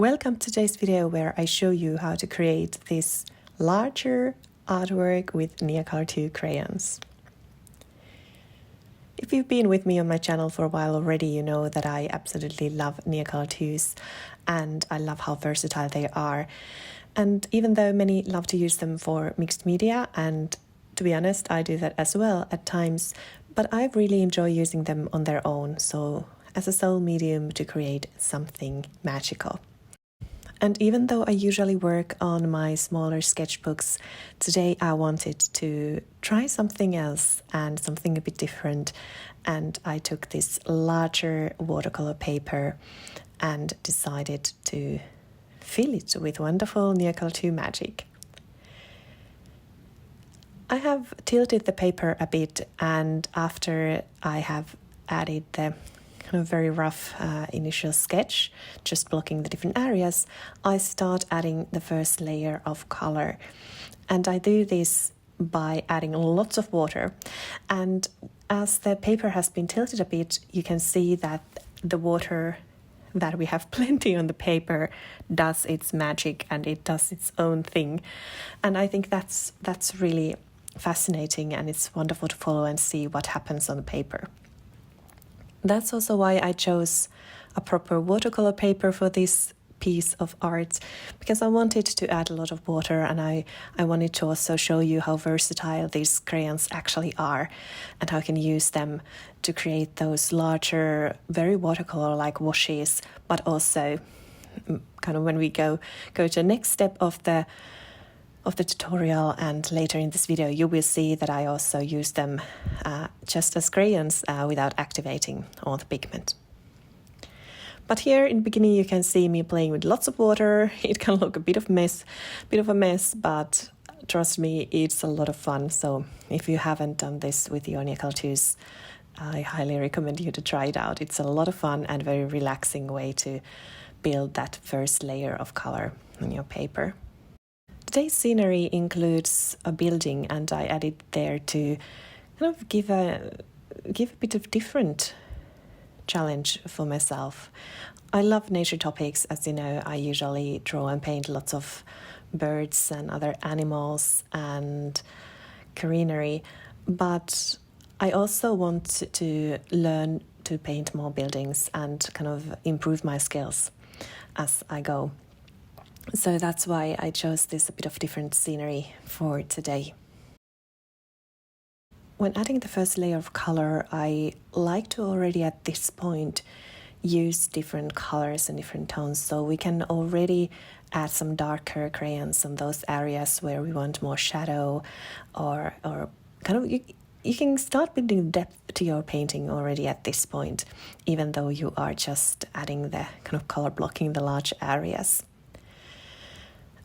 Welcome to today's video where I show you how to create this larger artwork with Neocolor II crayons. If you've been with me on my channel for a while already, you know that I absolutely love Neocolor IIs and I love how versatile they are. And even though many love to use them for mixed media, and to be honest, I do that as well at times, but I really enjoy using them on their own, so as a sole medium to create something magical. And even though I usually work on my smaller sketchbooks, today I wanted to try something else and something a bit different. And I took this larger watercolor paper and decided to fill it with wonderful Neocolor II magic. I have tilted the paper a bit, and after I have added the kind of very rough initial sketch, just blocking the different areas, I start adding the first layer of color. And I do this by adding lots of water. And as the paper has been tilted a bit, you can see that the water that we have plenty on the paper does its magic and it does its own thing. And I think that's really fascinating, and it's wonderful to follow and see what happens on the paper. That's also why I chose a proper watercolor paper for this piece of art, because I wanted to add a lot of water, and I wanted to also show you how versatile these crayons actually are and how you can use them to create those larger, very watercolor-like washes, but also kind of when we go to the next step of the tutorial and later in this video, you will see that I also use them just as crayons without activating all the pigment. But here in the beginning you can see me playing with lots of water. It can look a bit of a mess, but trust me, it's a lot of fun. So if you haven't done this with your Neocolor IIs, I highly recommend you to try it out. It's a lot of fun and very relaxing way to build that first layer of color on your paper. Today's scenery includes a building, and I added there to kind of give a bit of different challenge for myself. I love nature topics, as you know. I usually draw and paint lots of birds and other animals and greenery, but I also want to learn to paint more buildings and kind of improve my skills as I go. So that's why I chose this a bit of different scenery for today. When adding the first layer of color, I like to already at this point use different colors and different tones, so we can already add some darker crayons on those areas where we want more shadow, or kind of you can start building depth to your painting already at this point, even though you are just adding the kind of color blocking the large areas.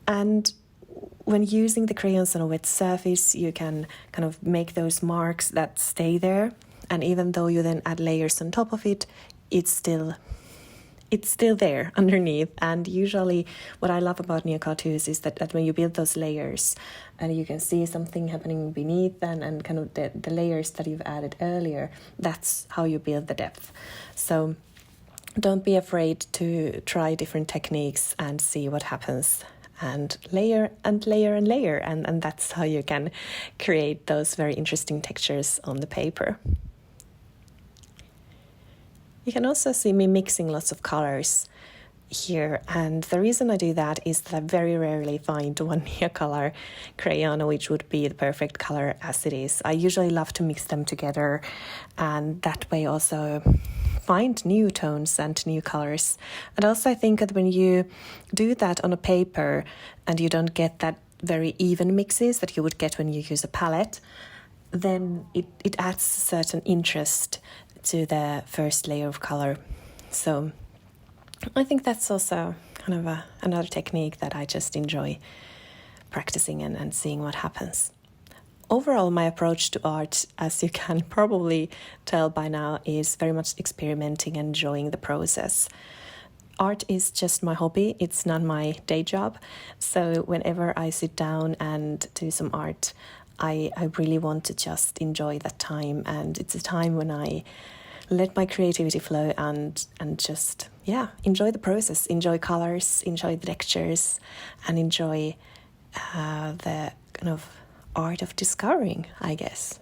And when using the crayons on a wet surface, you can kind of make those marks that stay there. And even though you then add layers on top of it, it's still there underneath. And usually what I love about Neocolor IIs is that when you build those layers and you can see something happening beneath and kind of the layers that you've added earlier, that's how you build the depth. So don't be afraid to try different techniques and see what happens. And layer and layer and layer, and that's how you can create those very interesting textures on the paper. You can also see me mixing lots of colors here, and the reason I do that is that I very rarely find one Neocolor crayon which would be the perfect color as it is. I usually love to mix them together, and that way also find new tones and new colors. And also I think that when you do that on a paper and you don't get that very even mixes that you would get when you use a palette, then it adds a certain interest to the first layer of color. So I think that's also kind of another technique that I just enjoy practicing and seeing what happens. Overall, my approach to art, as you can probably tell by now, is very much experimenting and enjoying the process. Art is just my hobby, it's not my day job. So whenever I sit down and do some art, I really want to just enjoy that time. And it's a time when I let my creativity flow and just, yeah, enjoy the process, enjoy colors, enjoy the textures, and enjoy the kind of art of discovering, I guess.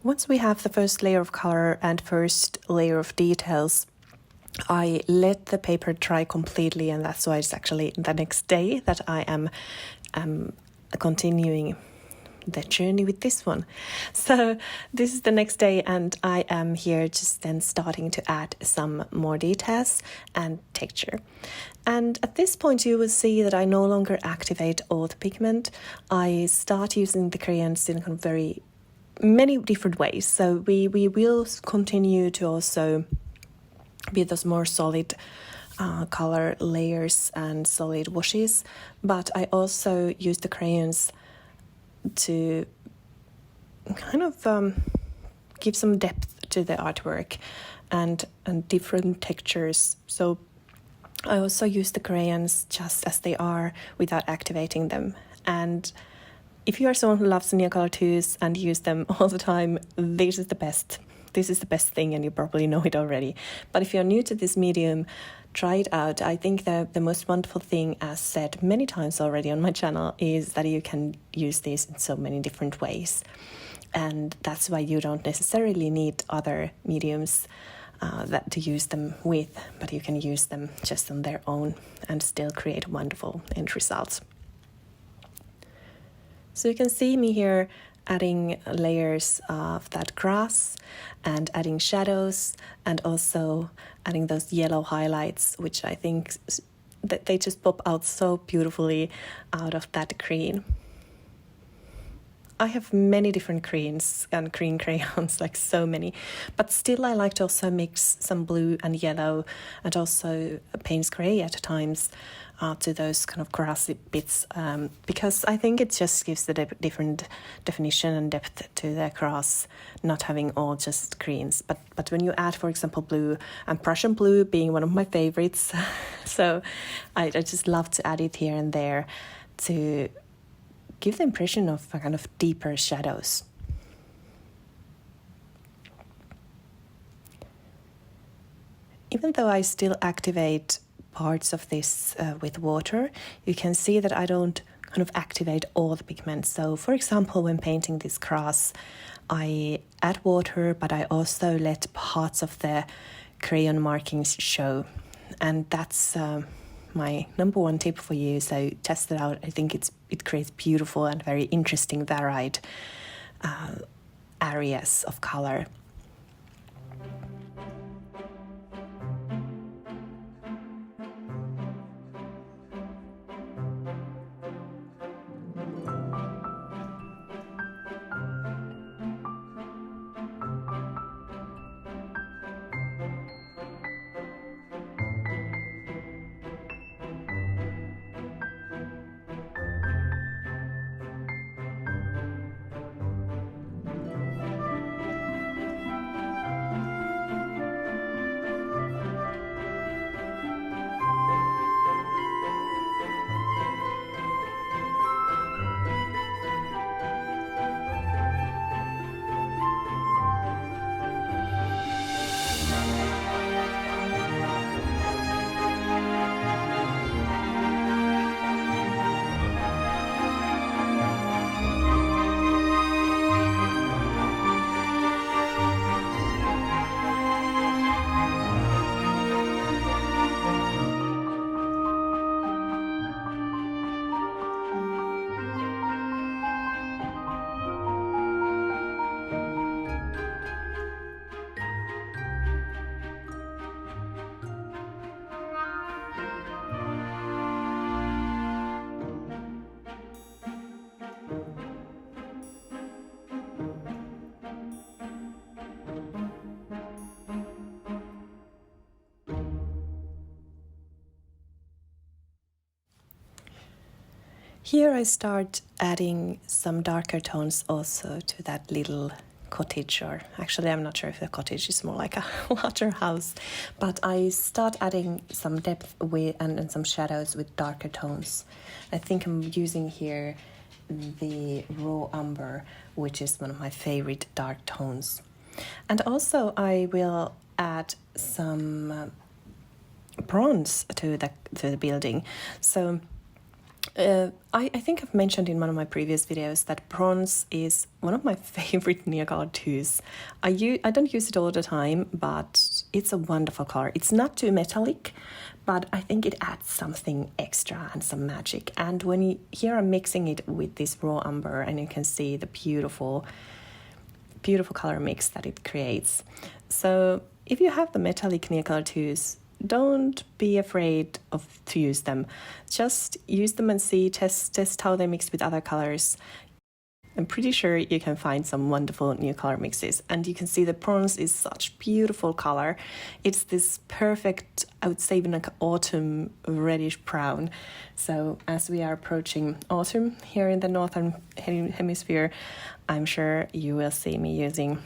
Once we have the first layer of color and first layer of details, I let the paper dry completely, and that's why it's actually the next day that I am continuing the journey with this one. So this is the next day, and I am here just then starting to add some more details and texture. And at this point you will see that I no longer activate all the pigment. I start using the crayons in very many different ways. So we will continue to also be those more solid color layers and solid washes, but I also use the crayons to kind of give some depth to the artwork and different textures. So I also use the crayons just as they are without activating them. And if you are someone who loves Neocolor IIs and use them all the time, this is the best. This is the best thing, and you probably know it already. But if you're new to this medium, try it out. I think the most wonderful thing, as said many times already on my channel, is that you can use these in so many different ways. And that's why you don't necessarily need other mediums that to use them with, but you can use them just on their own and still create wonderful end results. So you can see me here adding layers of that grass and adding shadows and also adding those yellow highlights, which I think that they just pop out so beautifully out of that green. I have many different greens and green crayons, like so many, but still I like to also mix some blue and yellow and also Payne's grey at times to those kind of grassy bits, because I think it just gives the different definition and depth to the grass, not having all just greens. But when you add, for example, blue, and Prussian blue being one of my favorites, so I just love to add it here and there to give the impression of a kind of deeper shadows. Even though I still activate parts of this with water, you can see that I don't kind of activate all the pigments. So for example, when painting this grass, I add water, but I also let parts of the crayon markings show. And that's my number one tip for you. So test it out. I think it creates beautiful and very interesting varied areas of color. Here I start adding some darker tones also to that little cottage, or actually I'm not sure if the cottage is more like a water house, but I start adding some depth with and some shadows with darker tones. I think I'm using here the raw umber, which is one of my favorite dark tones. And also I will add some bronze to the building. So I think I've mentioned in one of my previous videos that bronze is one of my favorite Neocolor IIs. I don't use it all the time, but it's a wonderful color. It's not too metallic, but I think it adds something extra and some magic. And here I'm mixing it with this raw umber, and you can see the beautiful color mix that it creates. So if you have the metallic Neocolor IIs, don't be afraid to use them. Just use them and see, test how they mix with other colors. I'm pretty sure you can find some wonderful new color mixes. And you can see the bronze is such beautiful color. It's this perfect, I would say, even like autumn reddish brown. So as we are approaching autumn here in the northern hemisphere, I'm sure you will see me using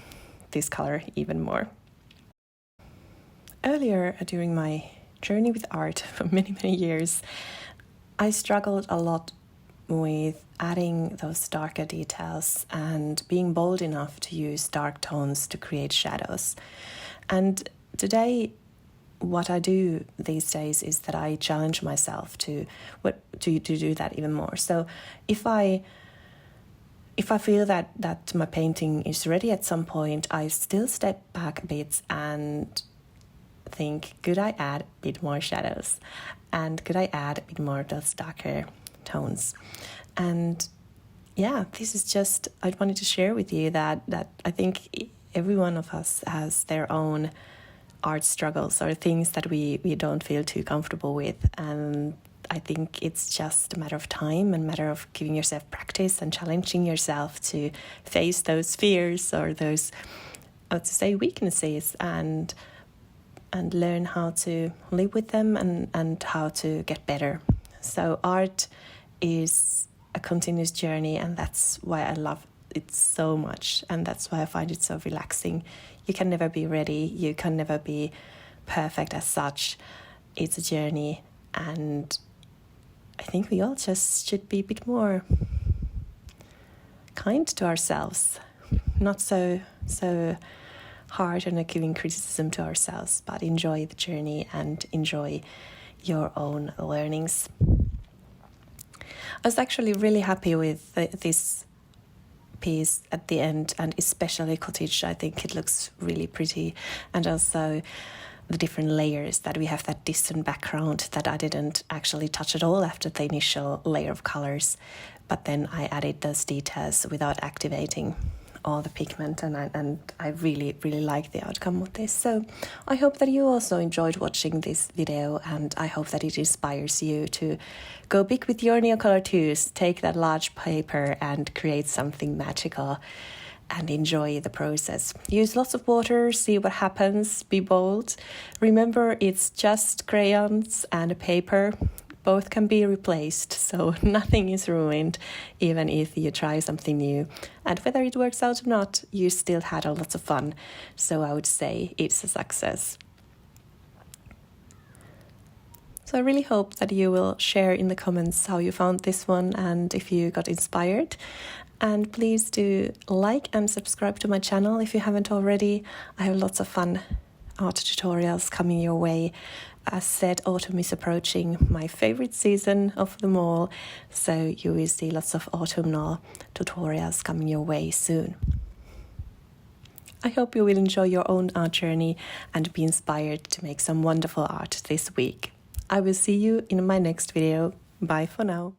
this color even more. Earlier, during my journey with art for many years, I struggled a lot with adding those darker details and being bold enough to use dark tones to create shadows. And today, what I do these days is that I challenge myself to do that even more. So if I feel that my painting is ready at some point, I still step back a bit and think, could I add a bit more shadows? And could I add a bit more of those darker tones? And yeah, this is just, I wanted to share with you that I think every one of us has their own art struggles or things that we don't feel too comfortable with. And I think it's just a matter of time and matter of giving yourself practice and challenging yourself to face those fears or those, I would say, weaknesses, and learn how to live with them and how to get better. So art is a continuous journey, and that's why I love it so much, and that's why I find it so relaxing. You can never be ready, you can never be perfect as such. It's a journey, and I think we all just should be a bit more kind to ourselves, not so hard and giving criticism to ourselves, but enjoy the journey and enjoy your own learnings. I was actually really happy with this piece at the end, and especially cottage. I think it looks really pretty, and also the different layers that we have, that distant background that I didn't actually touch at all after the initial layer of colors, but then I added those details without activating all the pigment, and I really like the outcome of this. So I hope that you also enjoyed watching this video, and I hope that it inspires you to go big with your Neocolor IIs, take that large paper and create something magical and enjoy the process. Use lots of water, see what happens, be bold. Remember, it's just crayons and a paper. Both can be replaced, so nothing is ruined, even if you try something new. And whether it works out or not, you still had a lot of fun. So I would say it's a success. So I really hope that you will share in the comments how you found this one and if you got inspired. And please do like and subscribe to my channel if you haven't already. I have lots of fun art tutorials coming your way. As said, autumn is approaching, my favorite season of them all, so you will see lots of autumnal tutorials coming your way soon. I hope you will enjoy your own art journey and be inspired to make some wonderful art this week. I will see you in my next video. Bye for now.